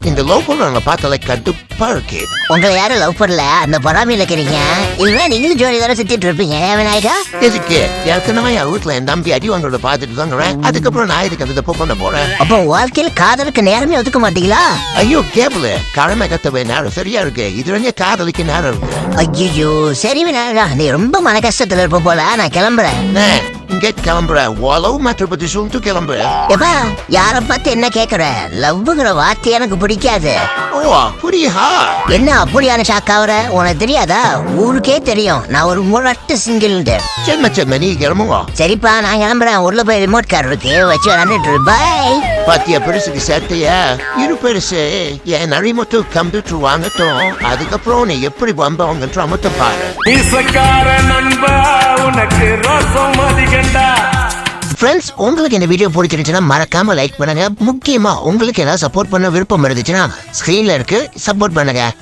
இந்த லவ் பண்றவங்க பார்த்தாலே கடுப்பா இருக்கு. உங்களை யாரும் லவ் பண்ணல, அந்த பொறாமையில இருக்கிறீங்க. இல்ல நீங்களும் ஜோடி தானே சுத்திட்டு இருப்பீங்க விநாயகா. எதுக்கு ஏற்கனவே என் வீட்டுல என் தம்பி அடி வாங்குறத பார்த்துட்டு தாங்கிறேன். அதுக்கப்புறம் நான் இதுக்கு அந்த தப்பு பண்ண போறேன். அப்போ வாழ்க்கையில காதலுக்கு நேரமே ஒதுக்க மாட்டீங்களா? ஐயோ கேபிள் கடமை கத்தவே நேரம் சரியா இருக்கு. இதுல காதலிக்கு நேரம் இருக்கு. ஐயோ சரி விநாயகா, நீ ரொம்ப மன கஷ்டத்துல இருப்ப போல. நான் கிளம்புறேன். இங்க கிளம்புற உளவு மாற்ற பத்தி சொல்லிட்டு கிளம்புற. எப்பா யார பார்த்து என்ன கேக்குற? லவ்ங்கிற வார்த்தை எனக்கு பிடிக்காது. ஓ புரியா? என்ன அப்படியான ஷாக்காவற? உனக்கு தெரியாதா? ஊருக்கே தெரியும் நான் ஒரு முரட்டு சிங்கிள். சென்ம நீ கிளம்புவா. சரிப்பா நான் கிளம்புறேன். உள்ள போய் ரிமோட் கார் இருக்கு, வச்சு விளாண்டுட்டு. பாய். பாத்தியா பெருசுக்கு சேர்த்தையா? இரு பெருசு என் நரிமுத்து கம்ப்யூட்டர் வாங்கட்டும். அதுக்கப்புறம் நீ எப்படி வம்பவங்கன்ற அமுத்தம் பாரு. ஃப்ரெண்ட்ஸ், உங்களுக்கு இந்த வீடியோ பிடிச்சிருந்துச்சுன்னா மறக்காம லைக் பண்ணுங்க. முக்கியமா உங்களுக்கு ஏதாவது சப்போர்ட் பண்ண விருப்பம் இருந்துச்சுன்னா ஸ்கிரீன்ல இருக்கு, சப்போர்ட் பண்ணுங்க.